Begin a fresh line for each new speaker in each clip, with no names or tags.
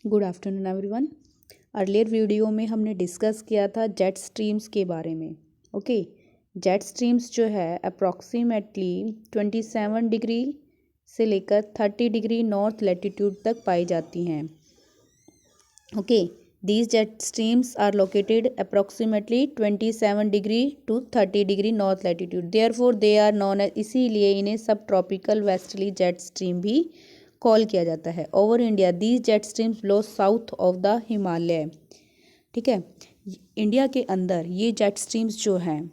Good afternoon everyone. Earlier video में हमने discuss किया था जेट स्ट्रीम्स के बारे में। ओके, जेट स्ट्रीम्स जो है अप्रॉक्सीमेटली 27 डिग्री से लेकर 30 डिग्री नॉर्थ लैटिट्यूड तक पाई जाती हैं। Okay, these jet streams are located approximately 27 degree to 30 degree north latitude, therefore they are known as, इसीलिए इन्हें सब ट्रॉपिकल वेस्टर्ली जेट स्ट्रीम भी कॉल किया जाता है। Over India these jet streams blow south of the Himalaya. ठीक है, India के अंदर ये जेट स्ट्रीम्स जो हैं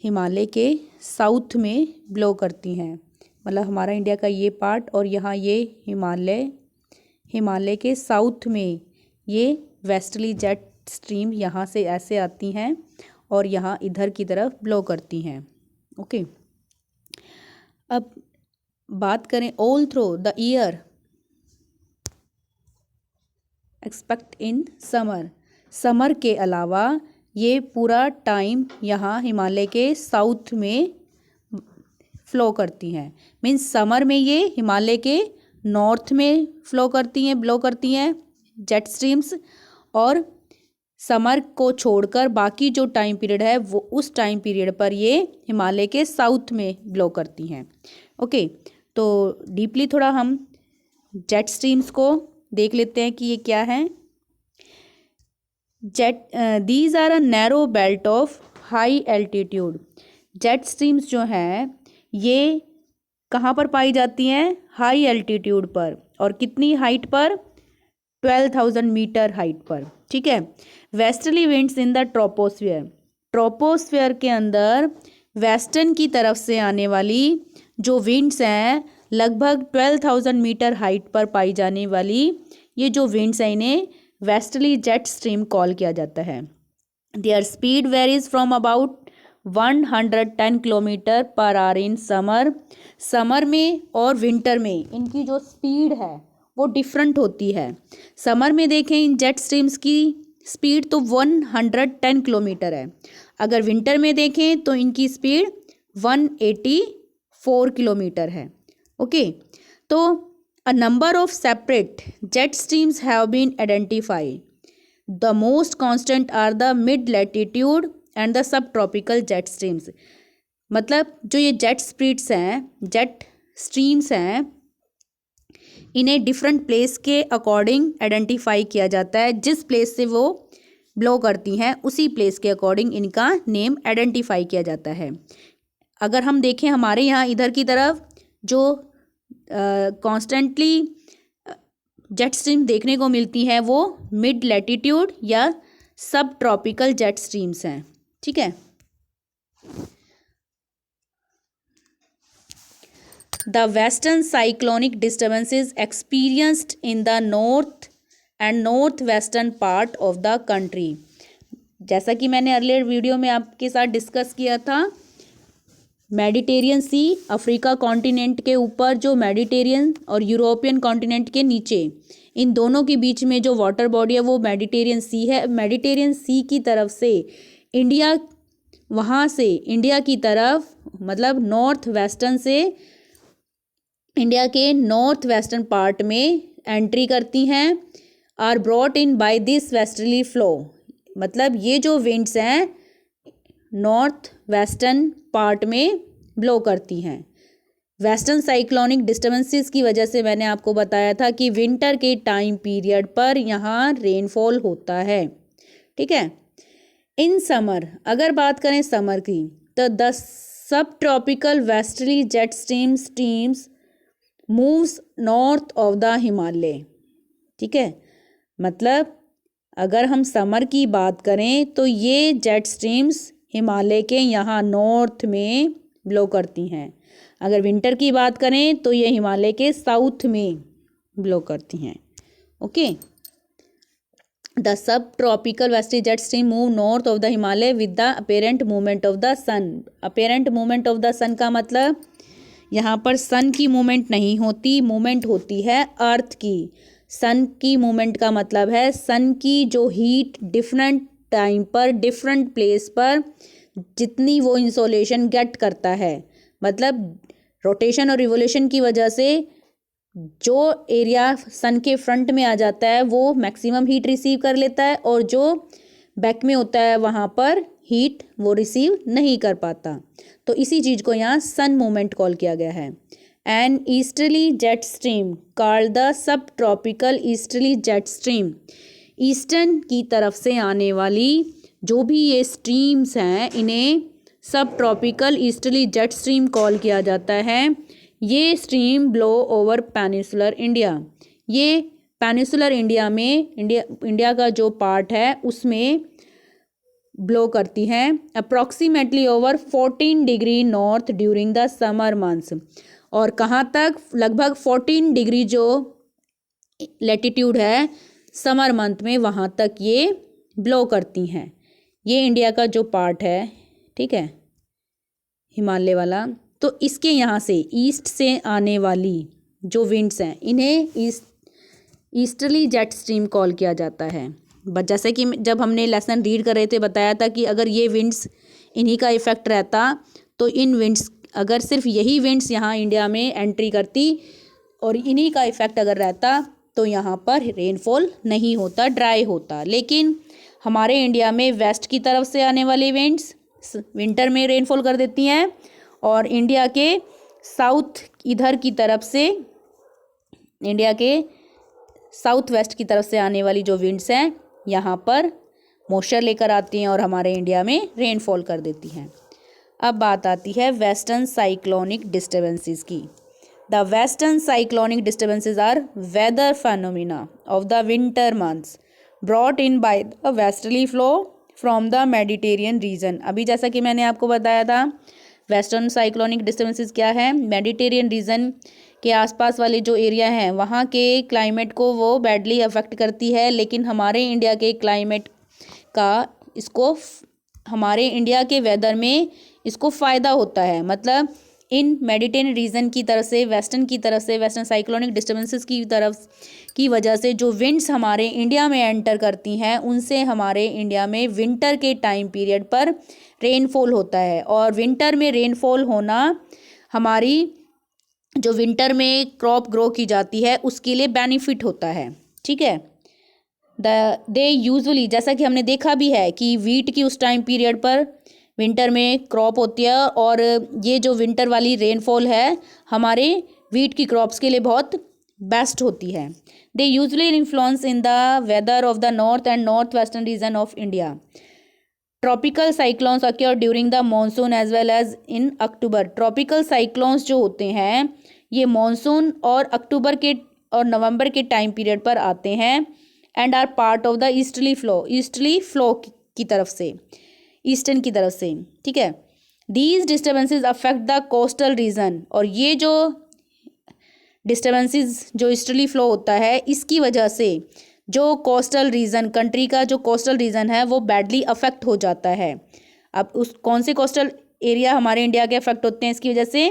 हिमालय के साउथ में ब्लो करती हैं। मतलब हमारा इंडिया का ये पार्ट और यहाँ ये हिमालय के साउथ में ये वेस्टर्ली जेट स्ट्रीम यहाँ से ऐसे आती हैं और यहाँ इधर की तरफ ब्लो करती हैं। ओके, अब बात करें all through the year expect in summer के अलावा ये पूरा टाइम यहाँ हिमालय के साउथ में फ्लो करती हैं। मीन्स समर में ये हिमालय के नॉर्थ में ब्लो करती हैं जेट स्ट्रीम्स, और समर को छोड़कर बाकी जो टाइम पीरियड है वो उस टाइम पीरियड पर ये हिमालय के साउथ में ब्लो करती हैं। ओके, तो डीपली थोड़ा हम जेट स्ट्रीम्स को देख लेते हैं कि ये क्या है। These are a narrow belt of high altitude. Jet streams जो हैं ये कहाँ पर पाई जाती हैं? हाई एल्टीट्यूड पर। और कितनी हाइट पर? 12,000 मीटर हाइट पर। ठीक है, westerly winds in the troposphere के अंदर वेस्टर्न की तरफ से आने वाली जो विंड्स हैं लगभग 12,000 मीटर हाइट पर पाई जाने वाली ये जो विंड्स हैं इन्हें वेस्टर्ली जेट स्ट्रीम कॉल किया जाता है। There speed varies from about 110 kilometre per hour in summer में और विंटर में इनकी जो स्पीड है वो डिफरेंट होती है। समर में देखें इन जेट स्ट्रीम्स की स्पीड तो 110 किलोमीटर है। अगर विंटर में देखें तो इनकी स्पीड 184 किलोमीटर है। ओके, तो a number of separate jet streams have been identified. The most constant are the mid latitude and the subtropical jet streams. मतलब जो ये जेट स्ट्रीम्स हैं इन्हें डिफरेंट प्लेस के अकॉर्डिंग आइडेंटिफाई किया जाता है। जिस प्लेस से वो ब्लो करती हैं उसी प्लेस के अकॉर्डिंग इनका नेम आइडेंटिफाई किया जाता है। अगर हम देखें हमारे यहाँ इधर की तरफ जो कॉन्स्टेंटली जेट स्ट्रीम देखने को मिलती हैं वो मिड लैटिट्यूड या सब ट्रॉपिकल जेट स्ट्रीम्स हैं। ठीक है, the western cyclonic disturbances experienced in the north and north western part of the country. जैसा कि मैंने अर्लियर वीडियो में आपके साथ डिस्कस किया था, मेडिटेरियन सी अफ्रीका कॉन्टिनेंट के ऊपर जो मेडिटेरियन और यूरोपियन कॉन्टिनेंट के नीचे इन दोनों के बीच में जो वाटर बॉडी है वो मेडिटेरियन सी है। मेडिटेरियन सी की तरफ से इंडिया वहाँ से इंडिया की तरफ मतलब नॉर्थ वेस्टर्न से इंडिया के नॉर्थ वेस्टर्न पार्ट में एंट्री करती हैं। Are brought in by this westerly flow. मतलब ये जो विंड्स हैं नॉर्थ वेस्टर्न पार्ट में ब्लो करती हैं। वेस्टर्न साइक्लोनिक डिस्टर्बेंसेस की वजह से मैंने आपको बताया था कि विंटर के टाइम पीरियड पर यहाँ रेनफॉल होता है। ठीक है, इन समर अगर बात करें समर की तो the sub tropical westerly jet streams moves north of the Himalaya. ठीक है, मतलब अगर हम समर की बात करें तो ये जेट स्ट्रीम्स हिमालय के यहाँ नॉर्थ में ब्लो करती हैं। अगर विंटर की बात करें तो ये हिमालय के साउथ में ब्लो करती हैं। ओके, द सब tropical westerly jet stream move north of the Himalaya with the apparent movement of the sun. Apparent movement of the sun का मतलब यहाँ पर सन की मूवमेंट नहीं होती, मूवमेंट होती है अर्थ की। सन की मूवमेंट का मतलब है सन की जो हीट डिफरेंट टाइम पर डिफरेंट प्लेस पर जितनी वो इंसोलेशन गेट करता है, मतलब रोटेशन और रिवोल्यूशन की वजह से जो एरिया सन के फ्रंट में आ जाता है वो मैक्सिमम हीट रिसीव कर लेता है, और जो बैक में होता है वहाँ पर हीट वो रिसीव नहीं कर पाता। तो इसी चीज़ को यहाँ सन मूवमेंट कॉल किया गया है। An easterly jet stream called the subtropical easterly jet stream, eastern की तरफ से आने वाली जो भी ये स्ट्रीम्स हैं इन्हें सब tropical easterly jet stream call किया जाता है। ये stream blow over peninsular India, ये पेनिनसुलर इंडिया में इंडिया का जो पार्ट है उसमें ब्लो करती हैं approximately over 14 degree north during the summer months. और कहाँ तक? लगभग 14 डिग्री जो लैटिट्यूड है समर मंथ में वहाँ तक ये ब्लो करती हैं। ये इंडिया का जो पार्ट है, ठीक है, हिमालय वाला, तो इसके यहाँ से ईस्ट से आने वाली जो विंड्स हैं इन्हें ईस्टर्ली जेट स्ट्रीम कॉल किया जाता है। बट जैसे कि जब हमने लेसन रीड कर रहे थे बताया था कि अगर ये विंड्स इन्हीं का इफ़ेक्ट रहता तो इन विंड्स, अगर सिर्फ यही विंड्स यहाँ इंडिया में एंट्री करती और इन्हीं का इफ़ेक्ट अगर रहता तो यहाँ पर रेनफॉल नहीं होता, ड्राई होता। लेकिन हमारे इंडिया में वेस्ट की तरफ से आने वाली विंड्स विंटर में रेनफॉल कर देती हैं, और इंडिया के साउथ इधर की तरफ से, इंडिया के साउथ वेस्ट की तरफ से आने वाली जो विंड्स हैं यहाँ पर मॉइस्चर लेकर आती हैं और हमारे इंडिया में रेनफॉल कर देती हैं। अब बात आती है वेस्टर्न साइक्लोनिक डिस्टर्बेंसेस की। The western cyclonic disturbances are weather phenomena of the winter months brought in by the westerly flow from the Mediterranean region. अभी जैसा कि मैंने आपको बताया था वेस्टर्न साइक्लोनिक डिस्टर्बेंसेस क्या है, मेडिटेरियन रीजन के आसपास वाले जो एरिया हैं वहाँ के क्लाइमेट को वो बैडली अफेक्ट करती है। लेकिन हमारे इंडिया के क्लाइमेट का इसको, हमारे इंडिया के वेदर में इसको फ़ायदा होता है। मतलब इन मेडिटेरियन रीजन की तरफ से, वेस्टर्न की तरफ से, वेस्टर्न साइक्लोनिक डिस्टर्बेंसेस की तरफ की वजह से जो विंड्स हमारे इंडिया में एंटर करती हैं उनसे हमारे इंडिया में विंटर के टाइम पीरियड पर रेनफॉल होता है। और विंटर में रेनफॉल होना हमारी जो विंटर में क्रॉप ग्रो की जाती है उसके लिए बेनिफिट होता है, ठीक है। दे यूजुअली, जैसा कि हमने देखा भी है कि वीट की उस टाइम पीरियड पर विंटर में क्रॉप होती है, और ये जो विंटर वाली रेनफॉल है हमारे वीट की क्रॉप्स के लिए बहुत बेस्ट होती है। They usually influence in the weather of the north and north western region of India. Tropical cyclones occur during the monsoon as well as in October. Tropical cyclones जो होते हैं ये मानसून और अक्टूबर के और नवंबर के टाइम पीरियड पर आते हैं, and are part of the easterly flow की तरफ से, ईस्टर्न की तरफ से, ठीक है। These disturbances affect the coastal region, और ये जो डिस्टर्बेंसेज जो ईस्टर्ली फ्लो होता है इसकी वजह से जो कोस्टल रीजन, कंट्री का जो कोस्टल रीजन है वो बैडली अफेक्ट हो जाता है। अब उस कौन से कोस्टल एरिया हमारे इंडिया के अफेक्ट होते हैं इसकी वजह से?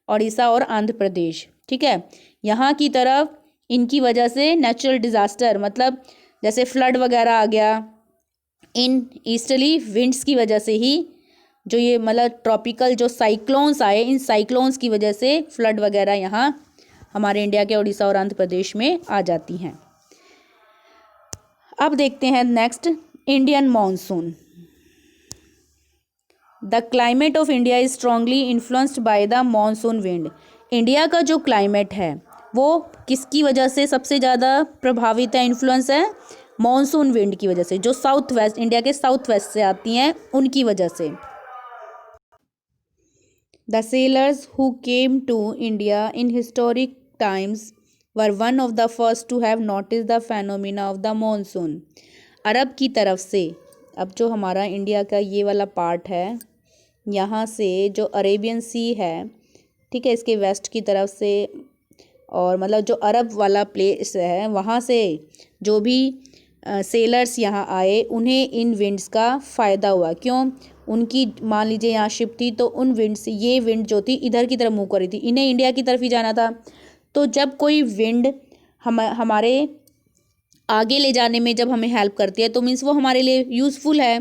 उड़ीसा और आंध्र प्रदेश, ठीक है। यहाँ की तरफ इनकी वजह से नेचुरल डिज़ास्टर, मतलब जैसे फ्लड वगैरह आ गया, इन ईस्टर्ली विंड्स की वजह से ही जो ये मतलब ट्रॉपिकल जो साइक्लोन्स आए, इन साइक्लोन्स की वजह से फ्लड वगैरह यहाँ हमारे इंडिया के उड़ीसा और आंध्र प्रदेश में आ जाती हैं। अब देखते हैं next, Indian monsoon. The climate of India is strongly influenced by the monsoon wind. India का जो क्लाइमेट है वो किसकी वजह से सबसे ज़्यादा प्रभावित है, इन्फ्लुएंस है? मानसून विंड की वजह से, जो साउथ वेस्ट, इंडिया के साउथ वेस्ट से आती हैं उनकी वजह से। The sailors who came to India in historic times were one of the first to have notice the phenomena of the monsoon. अरब की तरफ से, अब जो हमारा इंडिया का ये वाला पार्ट है यहाँ से जो अरेबियन सी है, ठीक है, इसके वेस्ट की तरफ से, और मतलब जो अरब वाला प्लेस है वहाँ से जो भी सेलर्स यहाँ आए उन्हें इन विंड्स का फ़ायदा हुआ। क्यों? उनकी मान लीजिए यहाँ शिप थी तो उन विंड से, ये विंड जो थी इधर की तरफ मूव कर रही थी, इन्हें इंडिया की तरफ ही जाना था। तो जब कोई विंड हमारे आगे ले जाने में जब हमें हेल्प करती है तो मीन्स वो हमारे लिए यूज़फुल है,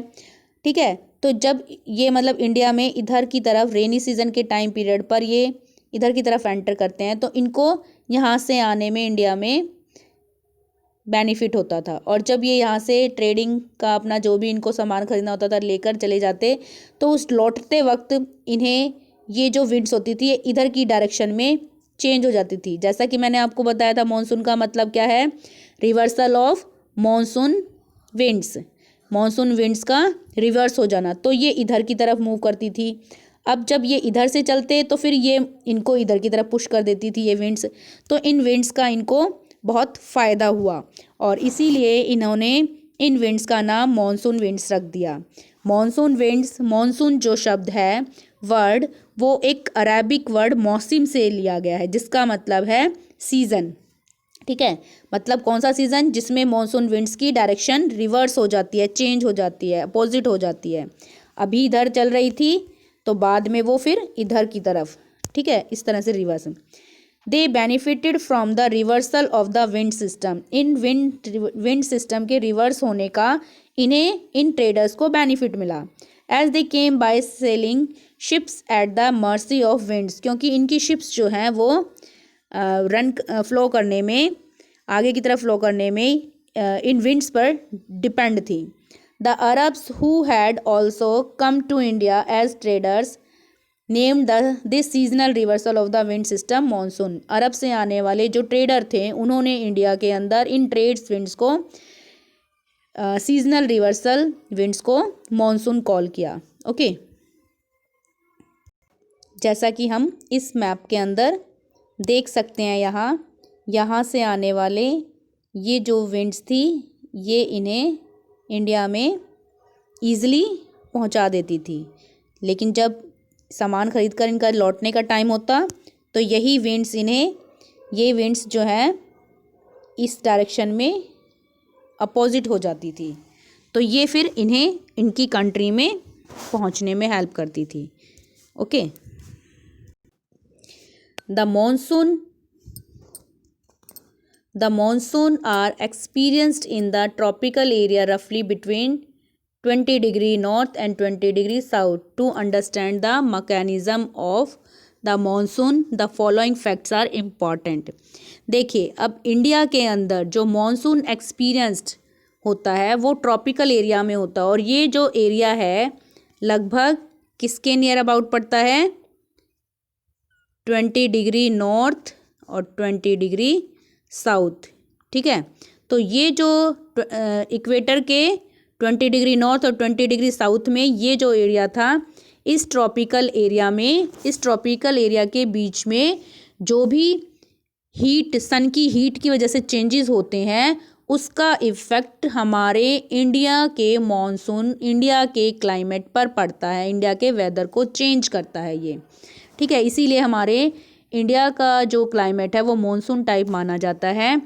ठीक है। तो जब ये मतलब इंडिया में इधर की तरफ रेनी सीजन के टाइम पीरियड पर ये इधर की तरफ एंटर करते हैं तो इनको यहाँ से आने में इंडिया में बेनिफिट होता था। और जब ये यहाँ से ट्रेडिंग का अपना जो भी इनको सामान खरीदना होता था लेकर चले जाते, तो उस लौटते वक्त इन्हें ये जो विंड्स होती थी ये इधर की डायरेक्शन में चेंज हो जाती थी। जैसा कि मैंने आपको बताया था, मॉनसून का मतलब क्या है? Reversal of monsoon winds, monsoon winds का रिवर्स हो जाना। तो ये इधर की तरफ मूव करती थी। अब जब ये इधर से चलते तो फिर ये इनको इधर की तरफ पुश कर देती थी ये विंड्स। तो इन विंड्स का इनको बहुत फ़ायदा हुआ और इसीलिए इन्होंने इन विंड्स का नाम मॉनसून विंड्स रख दिया। मॉनसून विंड्स, मॉनसून जो शब्द है वर्ड, वो एक अरेबिक वर्ड मौसम से लिया गया है जिसका मतलब है सीज़न। ठीक है, मतलब कौन सा सीज़न? जिसमें मॉनसून विंड्स की डायरेक्शन रिवर्स हो जाती है, चेंज हो जाती है, अपोजिट हो जाती है। अभी इधर चल रही थी तो बाद में वो फिर इधर की तरफ, ठीक है, इस तरह से reverse. They benefited from the reversal of the wind system. इन विंड सिस्टम के रिवर्स होने का इन्हें, इन ट्रेडर्स को बेनिफिट मिला। As they came by sailing ships at the mercy of winds, क्योंकि इनकी शिप्स जो हैं वो फ्लो करने में, आगे की तरफ फ्लो करने में इन विंड्स पर डिपेंड थी। The Arabs who had also come to India as traders named this seasonal reversal of the wind system monsoon. अरब से आने वाले जो ट्रेडर थे उन्होंने इंडिया के अंदर इन ट्रेड्स विंड्स को, सीजनल रिवर्सल विंड्स को मॉनसून कॉल किया। ओके, जैसा कि हम इस मैप के अंदर देख सकते हैं, यहाँ से आने वाले ये जो विंड्स थी ये इन्हें इंडिया में ईज़िली पहुंचा देती थी। लेकिन जब सामान खरीद कर इनका लौटने का टाइम होता तो यही विंड्स इन्हें, ये विंड्स जो है इस डायरेक्शन में अपोजिट हो जाती थी। तो ये फिर इन्हें इनकी कंट्री में पहुंचने में हेल्प करती थी। Okay, the monsoon are experienced in the tropical area roughly between 20 degree north and 20 degree south. To understand the mechanism of the monsoon, the following facts are important. देखिए, अब इंडिया के अंदर जो मॉनसून एक्सपीरियंस्ड होता है वो tropical area में होता है और ये जो एरिया है लगभग किसके नियर अबाउट पड़ता है? 20 डिग्री नॉर्थ और 20 डिग्री साउथ। ठीक है, तो ये जो इक्वेटर के 20 डिग्री नॉर्थ और 20 डिग्री साउथ में ये जो एरिया था, इस ट्रॉपिकल एरिया में, इस ट्रॉपिकल एरिया के बीच में जो भी हीट, सन की हीट की वजह से चेंजेस होते हैं उसका इफ़ेक्ट हमारे इंडिया के मॉनसून, इंडिया के क्लाइमेट पर पड़ता है, इंडिया के वेदर को चेंज करता है ये। ठीक है, इसीलिए हमारे इंडिया का जो क्लाइमेट है वो मॉनसून टाइप माना जाता है।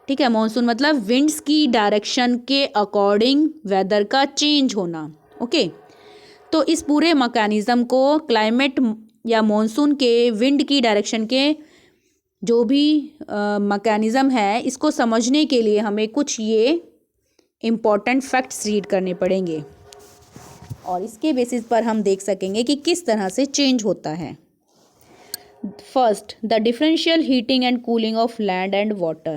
ठीक है, मॉनसून मतलब विंड्स की डायरेक्शन के अकॉर्डिंग वेदर का चेंज होना। ओके, तो इस पूरे मैकेनिज़्म को, क्लाइमेट या मॉनसून के विंड की डायरेक्शन के जो भी मैकेनिज़्म है, इसको समझने के लिए हमें कुछ ये इम्पॉर्टेंट फैक्ट्स रीड करने पड़ेंगे और इसके बेसिस पर हम देख सकेंगे कि किस तरह से चेंज होता है। First, the differential heating and cooling of land and water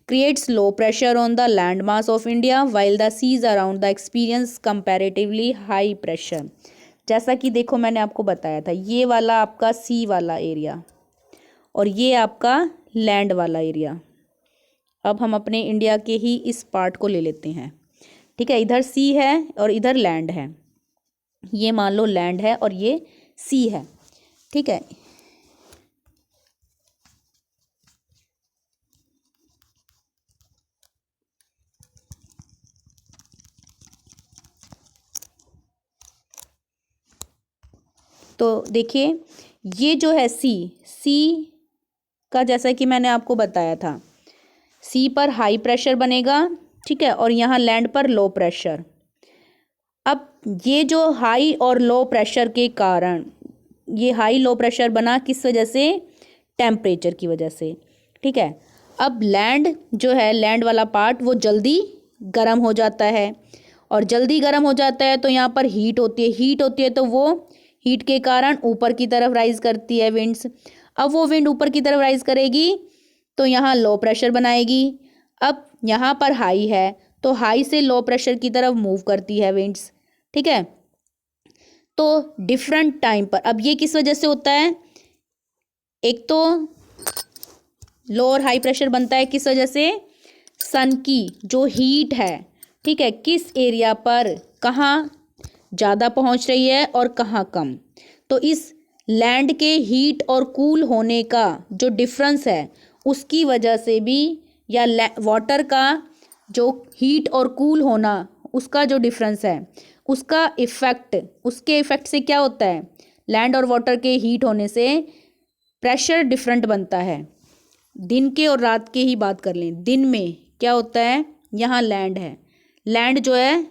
creates low pressure on the landmass of India while the seas around the experience comparatively high pressure. जैसा कि देखो मैंने आपको बताया था, ये वाला आपका सी वाला एरिया और ये आपका लैंड वाला एरिया। अब हम अपने इंडिया के ही इस पार्ट को ले लेते हैं। ठीक है, इधर सी है और इधर लैंड है। ये मान लो लैंड है और ये सी है। ठीक है, तो देखिए ये जो है सी का, जैसा कि मैंने आपको बताया था, सी पर हाई प्रेशर बनेगा। ठीक है, और यहाँ लैंड पर लो प्रेशर। अब ये जो हाई और लो प्रेशर के कारण, ये हाई लो प्रेशर बना किस वजह से? टेम्परेचर की वजह से। ठीक है, अब लैंड जो है, लैंड वाला पार्ट वो जल्दी गर्म हो जाता है और जल्दी गर्म हो जाता है तो यहाँ पर हीट होती है तो वो हीट के कारण ऊपर की तरफ राइज करती है विंड्स। अब वो विंड ऊपर की तरफ राइज करेगी तो यहाँ लो प्रेशर बनाएगी। अब यहाँ पर हाई है तो हाई से लो प्रेशर की तरफ मूव करती है विंड्स, ठीक है। तो डिफरेंट टाइम पर, अब ये किस वजह से होता है, एक तो लो और हाई प्रेशर बनता है किस वजह से, सन की जो हीट है, ठीक है, किस एरिया पर कहाँ ज़्यादा पहुँच रही है और कहाँ कम। तो इस लैंड के हीट और कूल होने का जो डिफरेंस है उसकी वजह से भी, या वाटर का जो हीट और कूल होना उसका जो डिफरेंस है उसका इफ़ेक्ट, उसके इफ़ेक्ट से क्या होता है, लैंड और वाटर के हीट होने से प्रेशर डिफरेंट बनता है। दिन के और रात के ही बात कर लें, दिन में क्या होता है, यहाँ लैंड है, लैंड जो है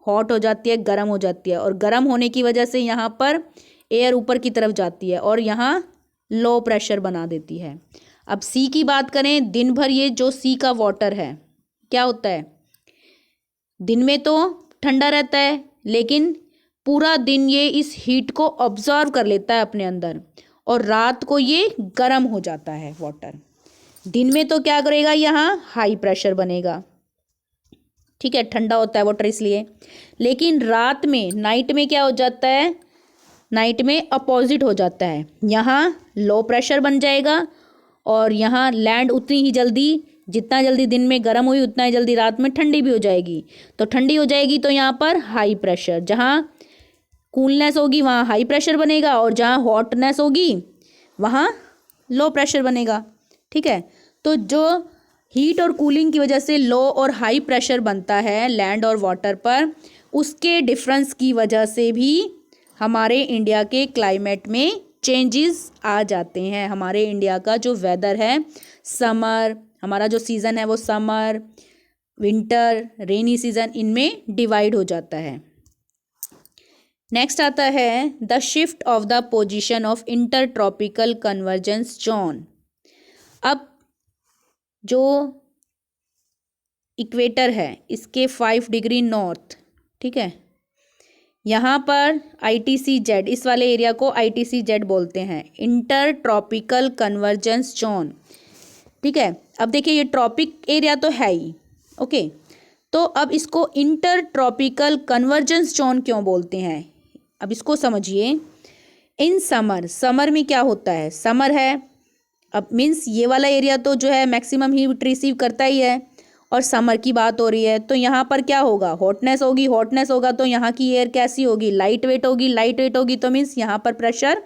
हॉट हो जाती है, गर्म हो जाती है, और गर्म होने की वजह से यहाँ पर एयर ऊपर की तरफ जाती है और यहाँ लो प्रेशर बना देती है। अब सी की बात करें, दिन भर ये जो सी का वाटर है क्या होता है, दिन में तो ठंडा रहता है लेकिन पूरा दिन ये इस हीट को ऑब्जर्व कर लेता है अपने अंदर, और रात को ये गर्म हो जाता है वाटर। दिन में तो क्या करेगा, यहाँ हाई प्रेशर बनेगा, ठीक है, ठंडा होता है वाटर इसलिए। लेकिन रात में, नाइट में क्या हो जाता है, नाइट में अपोजिट हो जाता है, यहाँ लो प्रेशर बन जाएगा और यहाँ लैंड उतनी ही जल्दी, जितना जल्दी दिन में गर्म हुई उतना ही जल्दी रात में ठंडी भी हो जाएगी। तो ठंडी हो जाएगी तो यहाँ पर हाई प्रेशर, जहाँ कूलनेस होगी वहाँ हाई प्रेशर बनेगा, और जहाँ हॉटनेस होगी वहाँ लो प्रेशर बनेगा, ठीक है। तो जो हीट और कूलिंग की वजह से लो और हाई प्रेशर बनता है लैंड और वाटर पर, उसके डिफरेंस की वजह से भी हमारे इंडिया के क्लाइमेट में चेंजेस आ जाते हैं। हमारे इंडिया का जो वेदर है, समर, हमारा जो सीज़न है वो समर, विंटर, रेनी सीज़न, इनमें डिवाइड हो जाता है। नेक्स्ट आता है the shift of the position of inter tropical convergence zone. अब जो इक्वेटर है इसके 5 डिग्री नॉर्थ, ठीक है, यहाँ पर ITC-Z, इस वाले एरिया को ITC-Z बोलते हैं, इंटर ट्रॉपिकल कन्वर्जेंस जोन, ठीक है। अब देखिए ये ट्रॉपिक एरिया तो है ही, ओके, तो अब इसको इंटर ट्रॉपिकल कन्वर्जेंस जोन क्यों बोलते हैं, अब इसको समझिए। इन समर, समर में क्या होता है, समर है, अब मीन्स ये वाला एरिया तो जो है मैक्सिमम हीट रिसीव करता ही है, और समर की बात हो रही है तो यहाँ पर क्या होगा, हॉटनेस होगी, हॉटनेस होगा तो यहाँ की एयर कैसी होगी, लाइट वेट होगी, लाइट वेट होगी तो मीन्स यहाँ पर प्रेशर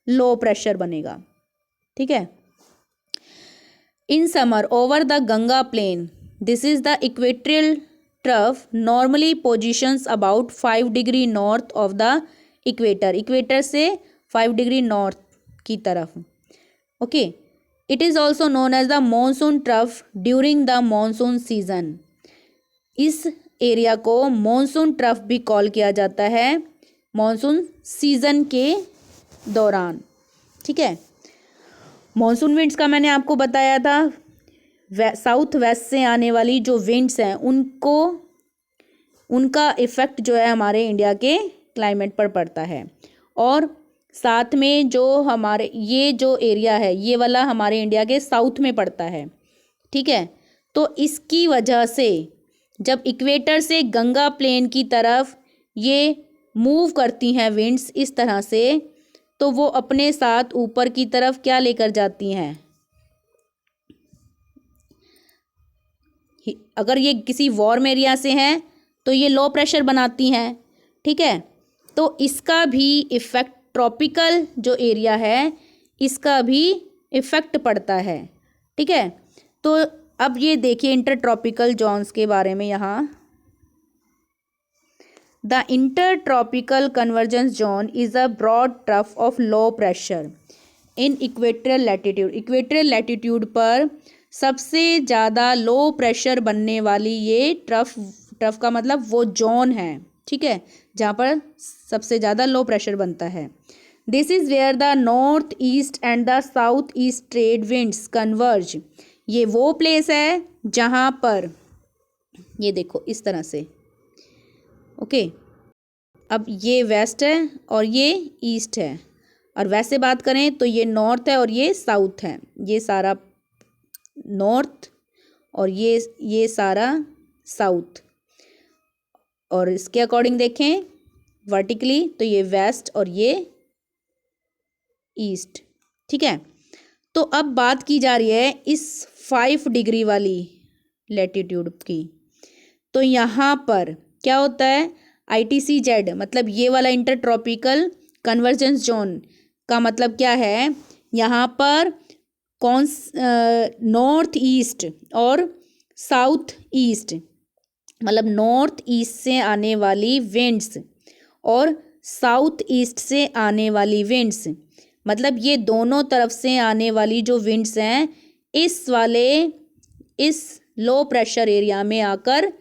लो प्रेशर बनेगा, ठीक है। In summer over the Ganga plain, this is the equatorial trough normally positions about 5 degree north of the equator, equator से 5 डिग्री नॉर्थ की तरफ, okay. It is also known as the monsoon trough during the monsoon season, इस area को monsoon trough भी call किया जाता है monsoon season के दौरान, ठीक है। मानसून विंड्स का मैंने आपको बताया था, साउथ वेस्ट से आने वाली जो विंड्स हैं उनको, उनका इफ़ेक्ट जो है हमारे इंडिया के क्लाइमेट पर पड़ता है, और साथ में जो हमारे ये जो एरिया है ये वाला हमारे इंडिया के साउथ में पड़ता है, ठीक है। तो इसकी वजह से जब इक्वेटर से गंगा प्लेन की तरफ ये मूव करती हैं विंड्स इस तरह से, तो वो अपने साथ ऊपर की तरफ क्या लेकर जाती हैं, अगर ये किसी वार्म एरिया से हैं तो ये लो प्रेशर बनाती हैं, ठीक है। तो इसका भी इफ़ेक्ट, ट्रॉपिकल जो एरिया है इसका भी इफ़ेक्ट पड़ता है, ठीक है। तो अब ये देखिए इंटर ट्रॉपिकल जोन्स के बारे में, यहाँ the inter tropical convergence zone is a broad trough of low pressure in equatorial latitude, equatorial latitude पर सबसे ज़्यादा लो प्रेशर बनने वाली ये ट्रफ का मतलब वो जोन है, ठीक है, जहाँ पर सबसे ज़्यादा लो प्रेशर बनता है। This is where the north east and the south east trade winds converge, ये वो प्लेस है जहाँ पर, ये देखो इस तरह से, ओके, अब ये वेस्ट है और ये ईस्ट है, और वैसे बात करें तो ये नॉर्थ है और ये साउथ है, ये सारा नॉर्थ और ये सारा साउथ। और इसके अकॉर्डिंग देखें वर्टिकली तो ये वेस्ट और ये ईस्ट। ठीक है, तो अब बात की जा रही है इस 5 डिग्री वाली लैटिट्यूड की। तो यहाँ पर क्या होता है, ITCZ मतलब ये वाला इंटर ट्रॉपिकल कन्वर्जेंस जोन का मतलब क्या है, यहाँ पर कौन नॉर्थ ईस्ट और साउथ ईस्ट मतलब नॉर्थ ईस्ट से आने वाली विंड्स और साउथ ईस्ट से आने वाली विंड्स, मतलब ये दोनों तरफ से आने वाली जो विंड्स हैं इस लो प्रेशर एरिया में आकर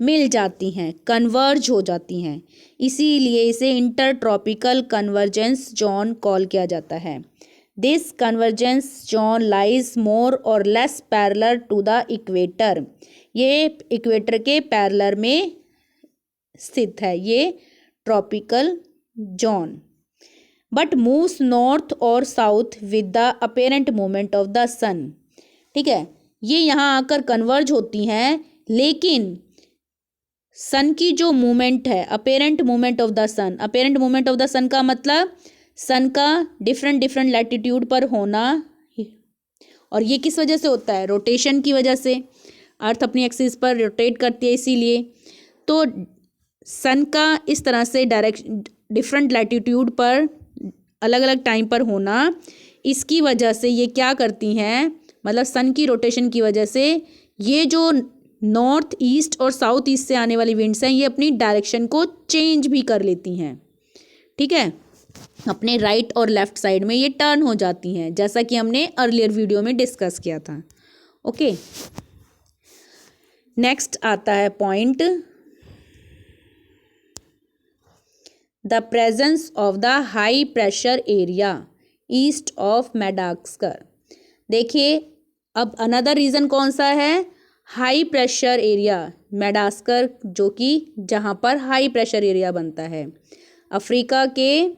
मिल जाती हैं, कन्वर्ज हो जाती हैं, इसीलिए इसे inter tropical convergence zone call किया जाता है। This convergence zone lies more और less parallel to the equator, ये इक्वेटर के पैरेलल में स्थित है ये tropical zone, but moves north और south with the apparent movement of the sun. ठीक है, ये यहाँ आकर कन्वर्ज होती हैं, लेकिन सन की जो मूवमेंट है, apparent movement of the sun, apparent movement of the sun का मतलब सन का डिफरेंट लैटिट्यूड पर होना, और ये किस वजह से होता है, रोटेशन की वजह से। अर्थ अपनी एक्सिस पर रोटेट करती है, इसीलिए तो सन का इस तरह से डिफरेंट लैटिट्यूड पर अलग अलग टाइम पर होना, इसकी वजह से ये क्या करती हैं, मतलब सन की रोटेशन की वजह से ये जो नॉर्थ ईस्ट और साउथ ईस्ट से आने वाली विंड्स हैं ये अपनी डायरेक्शन को चेंज भी कर लेती हैं। ठीक है, अपने राइट और लेफ्ट साइड में ये टर्न हो जाती हैं, जैसा कि हमने अर्लियर वीडियो में डिस्कस किया था। ओके, नेक्स्ट आता है point, the presence of the high pressure area east of Madagascar. देखिए अब अनदर रीज़न कौन सा है, हाई प्रेशर एरिया मेडागास्कर, जो कि जहाँ पर हाई प्रेशर एरिया बनता है। अफ्रीका के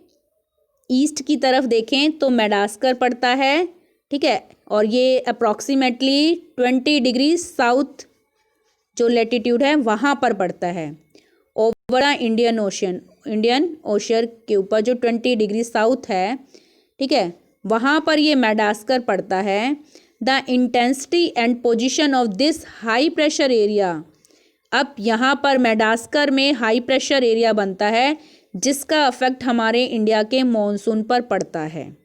ईस्ट की तरफ देखें तो मेडागास्कर पड़ता है। ठीक है, और ये अप्रॉक्सीमेटली 20 डिग्री साउथ जो लैटिट्यूड है वहाँ पर पड़ता है। ओवर द इंडियन ओशियन के ऊपर जो 20 डिग्री साउथ है, ठीक है, वहाँ पर ये मेडागास्कर पड़ता है। The intensity and position of this high pressure area, अब यहाँ पर मेडागास्कर में हाई प्रेशर एरिया बनता है जिसका अफेक्ट हमारे इंडिया के मॉनसून पर पड़ता है।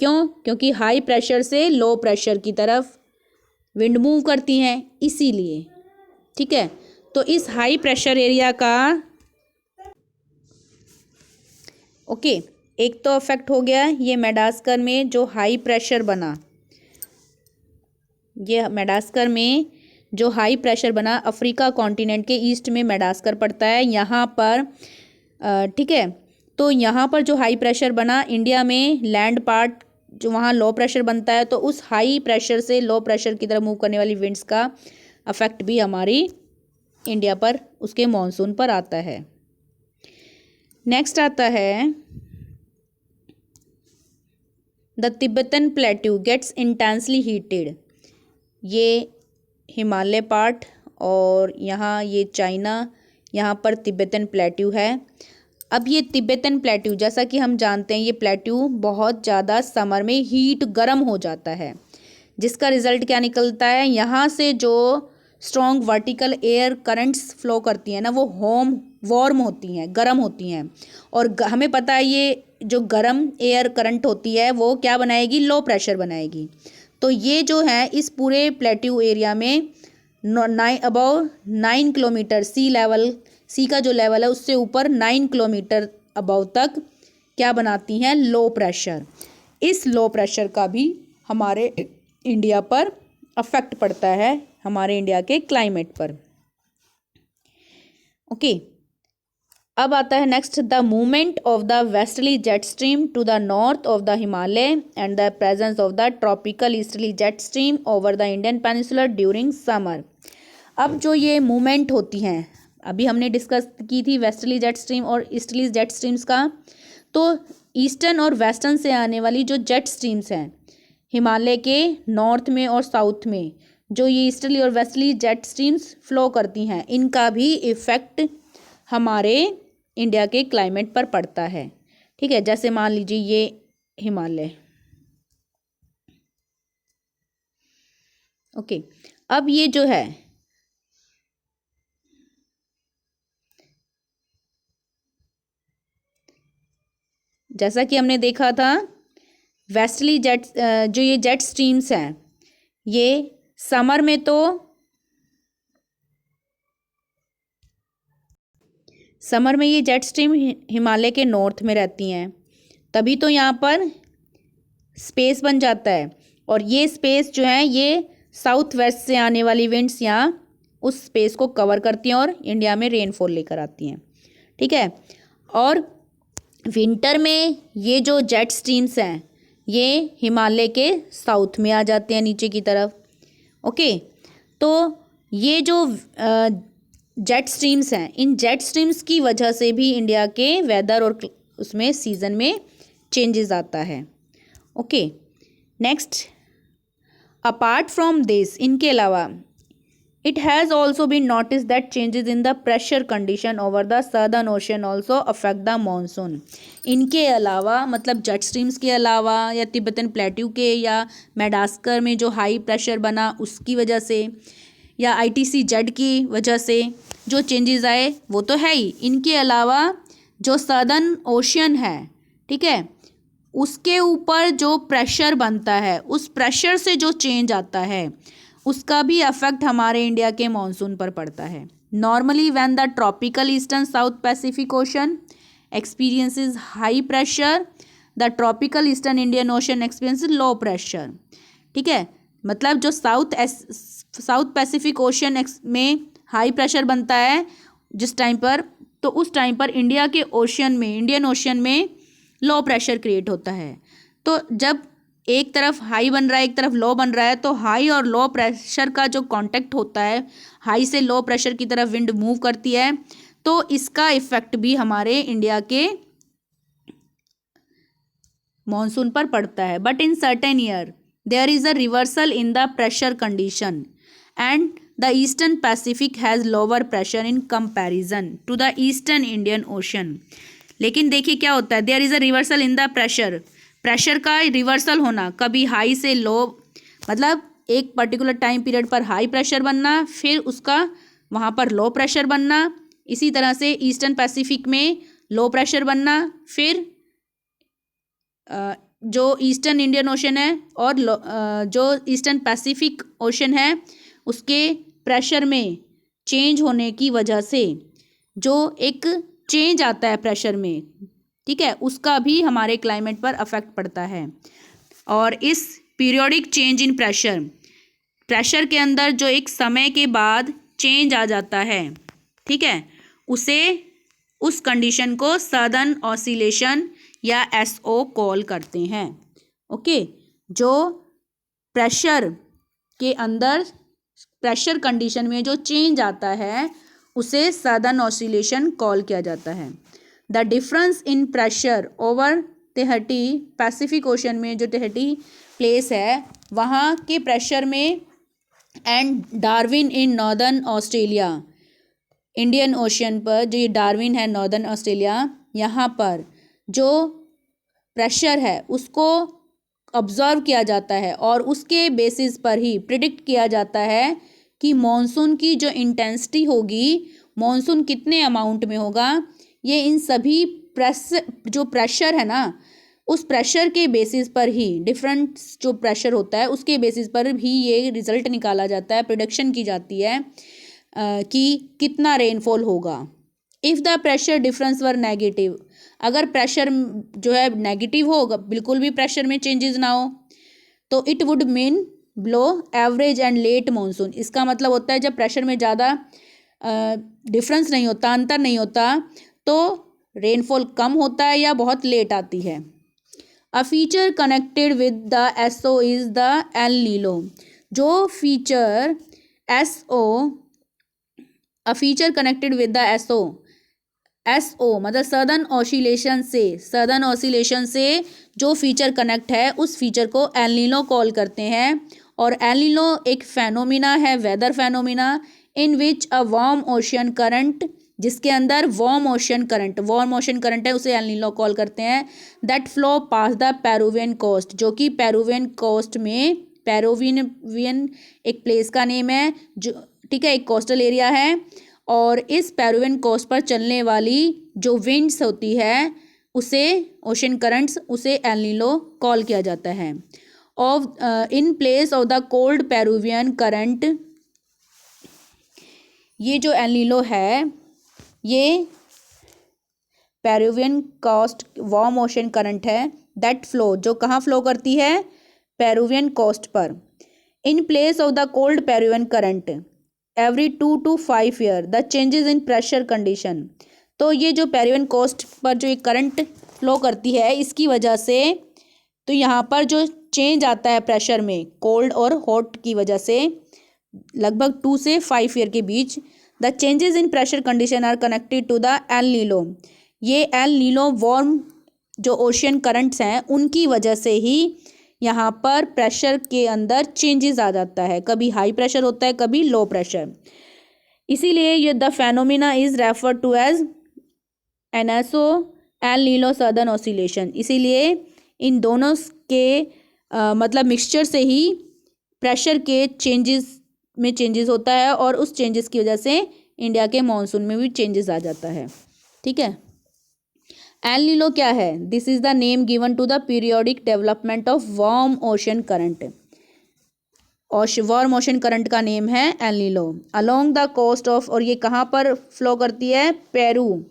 क्यों, क्योंकि हाई प्रेशर से लो प्रेशर की तरफ विंड मूव करती हैं, इसीलिए। ठीक है, तो इस हाई प्रेशर एरिया का एक तो अफेक्ट हो गया ये मेडागास्कर में जो हाई प्रेशर बना, ये मेडागास्कर में जो हाई प्रेशर बना, अफ्रीका कॉन्टिनेंट के ईस्ट में मेडागास्कर पड़ता है यहाँ पर। ठीक है, तो यहाँ पर जो हाई प्रेशर बना, इंडिया में लैंड पार्ट जो वहाँ लो प्रेशर बनता है, तो उस हाई प्रेशर से लो प्रेशर की तरफ मूव करने वाली विंड्स का अफेक्ट भी हमारी इंडिया पर, उसके मॉनसून पर आता है। नेक्स्ट आता है the Tibetan plateau gets intensely heated, ये हिमालय पार्ट और यहाँ ये चाइना, यहाँ पर तिब्बतन प्लेट्यू है। अब ये तिब्बतन प्लेट्यू जैसा कि हम जानते हैं ये प्लेट्यू बहुत ज़्यादा समर में हीट गर्म हो जाता है, जिसका रिजल्ट क्या निकलता है, यहाँ से जो strong vertical air currents flow करती हैं ना वो वार्म होती हैं, गर्म होती हैं, और हमें पता है ये जो गर्म एयर करंट होती है वो क्या बनाएगी, लो प्रेशर बनाएगी। तो ये जो है इस पूरे प्लेट्यू एरिया में अबाउट 9 किलोमीटर सी का जो लेवल है उससे ऊपर 9 किलोमीटर अबाव तक क्या बनाती हैं, लो प्रेशर। इस लो प्रेशर का भी हमारे इंडिया पर अफेक्ट पड़ता है, हमारे इंडिया के क्लाइमेट पर। ओके, अब आता है next, the movement of the westerly jet stream to the north of the Himalaya and the presence of the tropical easterly jet stream over the Indian peninsula during summer. अब जो ये movement होती हैं, अभी हमने डिस्कस की थी वेस्टर्ली जेट स्ट्रीम और ईस्टर्ली जेट स्ट्रीम्स का, तो ईस्टर्न और वेस्टर्न से आने वाली जो जेट स्ट्रीम्स हैं हिमालय के नॉर्थ में और साउथ में जो ये ईस्टर्ली और वेस्टर्ली जेट स्ट्रीम्स फ्लो करती हैं, इनका भी इफ़ेक्ट हमारे इंडिया के क्लाइमेट पर पड़ता है। ठीक है, जैसे मान लीजिए ये हिमालय। ओके, अब ये जो है जैसा कि हमने देखा था वेस्टर्ली जेट जो ये जेट स्ट्रीम्स हैं, ये समर में तो ये जेट स्ट्रीम हिमालय के नॉर्थ में रहती हैं, तभी तो यहाँ पर स्पेस बन जाता है। और ये स्पेस जो है ये साउथ वेस्ट से आने वाली विंड्स यहाँ उस स्पेस को कवर करती हैं और इंडिया में रेनफॉल लेकर आती हैं। ठीक है, और विंटर में ये जो जेट स्ट्रीम्स हैं ये हिमालय के साउथ में आ जाते हैं नीचे की तरफ। ओके, तो ये जो जेट स्ट्रीम्स हैं, इन जेट स्ट्रीम्स की वजह से भी इंडिया के वेदर और उसमें सीज़न में चेंजेस आता है। Okay, next, apart from this, इनके अलावा it has also been notice that changes in the pressure condition over the southern ocean also affect the monsoon. इनके अलावा मतलब जेट स्ट्रीम्स के अलावा या तिब्बतन प्लेट्यू के या मेडागास्कर में जो हाई प्रेशर बना उसकी वजह से या आईटीसी जेड की वजह से जो चेंजेस आए वो तो है ही, इनके अलावा जो सदर्न ओशन है, ठीक है, उसके ऊपर जो प्रेशर बनता है, उस प्रेशर से जो चेंज आता है उसका भी अफेक्ट हमारे इंडिया के मानसून पर पड़ता है। Normally when the tropical eastern south Pacific ocean experiences high pressure, the tropical eastern Indian ocean experiences low pressure. ठीक है, मतलब जो साउथ पैसिफिक ओशन में हाई प्रेशर बनता है जिस टाइम पर, तो उस टाइम पर इंडियन ओशन में लो प्रेशर क्रिएट होता है। तो जब एक तरफ हाई बन रहा है एक तरफ लो बन रहा है, तो हाई और लो प्रेशर का जो कांटेक्ट होता है, हाई से लो प्रेशर की तरफ विंड मूव करती है, तो इसका इफेक्ट भी हमारे इंडिया के मॉनसून पर पड़ता है। But in certain year there is a reversal in the pressure condition and the eastern Pacific has lower pressure in comparison to the eastern Indian ocean. लेकिन देखिए क्या होता है, there is a reversal in the pressure का reversal होना, कभी high से low, मतलब एक पर्टिकुलर टाइम पीरियड पर हाई प्रेशर बनना, फिर उसका वहाँ पर लो प्रेशर बनना, इसी तरह से ईस्टर्न पैसिफिक में लो प्रेशर बनना, फिर जो ईस्टर्न इंडियन ओशन है और जो ईस्टर्न पैसिफिक ओशन है उसके प्रेशर में चेंज होने की वजह से जो एक चेंज आता है प्रेशर में, ठीक है, उसका भी हमारे क्लाइमेट पर अफेक्ट पड़ता है। और इस पीरियोडिक चेंज इन प्रेशर के अंदर जो एक समय के बाद चेंज आ जाता है, ठीक है, उस कंडीशन को सदर्न ऑसिलेशन या एसओ कॉल करते हैं। ओके, जो प्रेशर के अंदर प्रेशर कंडीशन में जो चेंज आता है उसे सदर्न ऑसिलेशन कॉल किया जाता है। The difference in pressure over Tahiti Pacific Ocean में जो तेहटी प्लेस है वहाँ के प्रेशर में and Darwin in northern Australia, Indian Ocean पर जो ये डार्विन है नॉर्दर्न ऑस्ट्रेलिया, यहाँ पर जो प्रेशर है उसको ऑब्जर्व किया जाता है और उसके बेसिस पर ही प्रिडिक्ट किया जाता है कि मॉनसून की जो इंटेंसिटी होगी, मॉनसून कितने अमाउंट में होगा, ये इन सभी जो प्रेशर है ना उस प्रेशर के बेसिस पर ही, डिफरेंट जो प्रेशर होता है उसके बेसिस पर भी ये रिज़ल्ट निकाला जाता है, प्रिडिक्शन की जाती है कि कितना रेनफॉल होगा। If the pressure difference were negative, अगर प्रेशर जो है नेगेटिव हो, बिल्कुल भी प्रेशर में चेंजेस ना हो, तो it would mean below average and let monsoon. इसका मतलब होता है जब प्रेशर में ज़्यादा डिफरेंस नहीं होता, अंतर नहीं होता, तो रेनफॉल कम होता है या बहुत लेट आती है। A feature connected with the SO is the El Nino. जो feature SO, a feature connected with the SO, SO मतलब सदर्न ऑसिलेशन से जो फीचर कनेक्ट है उस फीचर को एल नीनो कॉल करते हैं। और एल नीनो एक फेनोमिना है, weather phenomena, in which a warm ocean current, जिसके अंदर वार्म ओशियन करंट है, उसे एल नीनो कॉल करते हैं। That flow pass the Peruvian coast, जो कि पेरुवियन कोस्ट में, पेरुवियन एक प्लेस का नेम है जो, ठीक है, एक कोस्टल एरिया है। और इस पेरुवियन कोस्ट पर चलने वाली जो विंड्स होती है उसे, ओशन करंट्स, उसे एल नीनो कॉल किया जाता है। Of in place of the cold Peruvian current, ये जो एल नीनो है ये Peruvian coast warm ocean current है, दैट फ्लो, जो कहाँ फ्लो करती है, पेरुवियन कोस्ट पर। In place of the cold Peruvian current every 2 to 5 year the changes in pressure condition. तो ये जो पेरुवियन कोस्ट पर जो ये करंट फ्लो करती है, इसकी वजह से तो यहाँ पर जो चेंज आता है प्रेशर में, कोल्ड और हॉट की वजह से, लगभग 2 से 5 ईयर के बीच, the changes in pressure condition are connected to the El Nino. ये एल नीनो वार्म जो ओशियन करंट्स हैं उनकी वजह से ही यहाँ पर प्रेशर के अंदर चेंजेस आ जाता है, कभी हाई प्रेशर होता है, कभी लो प्रेशर। इसीलिए ये the phenomena is refer to as ENSO, El Nino southern oscillation. इसीलिए इन दोनों के मतलब मिक्सचर से ही प्रेशर के चेंजेस होता है, और उस चेंजेस की वजह से इंडिया के मानसून में भी चेंजेस आ जाता है। ठीक है, एल नीनो क्या है? This is the name given to the periodic development of warm ocean current. Warm ocean current का नेम है El Nino. Along the coast of, और ये कहाँ पर फ्लो करती है? पेरू,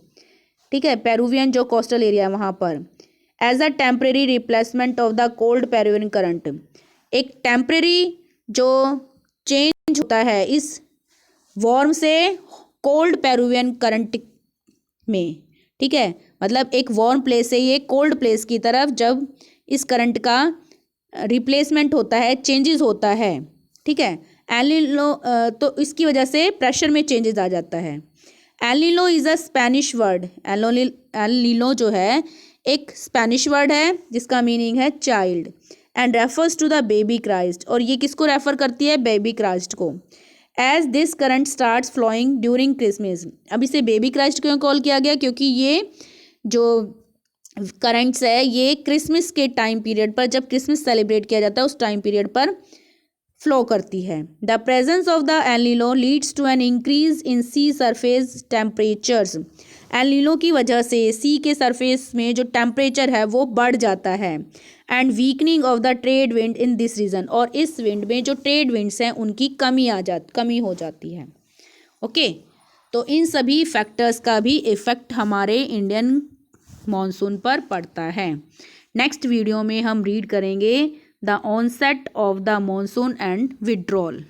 ठीक है, पेरुवियन जो कोस्टल एरिया है वहाँ पर। As a temporary replacement of the cold Peruvian current, एक टेम्परेरी जो चेंज होता है इस वार्म से कोल्ड पेरुवियन करंट में, ठीक है, मतलब एक वार्म प्लेस से ये कोल्ड प्लेस की तरफ जब इस करंट का रिप्लेसमेंट होता है, चेंजेस होता है, ठीक है, एल नीनो, तो इसकी वजह से प्रेशर में चेंजेस आ जाता है। El Nino is a Spanish word. El Nino जो है एक स्पेनिश वर्ड है जिसका मीनिंग है child, and refers to the baby Christ, और ये किसको रेफर करती है? बेबी क्राइस्ट को। As this current starts flowing during Christmas. अब इसे बेबी क्राइस्ट क्यों कॉल किया गया? क्योंकि ये जो करंट्स है ये क्रिसमस के टाइम पीरियड पर, जब क्रिसमस सेलिब्रेट किया जाता है उस टाइम पीरियड पर फ्लो करती है। The presence of the El Nino leads to an increase in sea surface temperatures. El Nino की वजह से सी के सरफेस में जो टेम्परेचर है वो बढ़ जाता है। And weakening of the trade wind in this region, और इस विंड में जो ट्रेड विंड्स हैं उनकी कमी हो जाती है। ओके, तो इन सभी फैक्टर्स का भी इफ़ेक्ट हमारे इंडियन मॉनसून पर पड़ता है। नेक्स्ट वीडियो में हम रीड करेंगे the onset of the monsoon and withdrawal.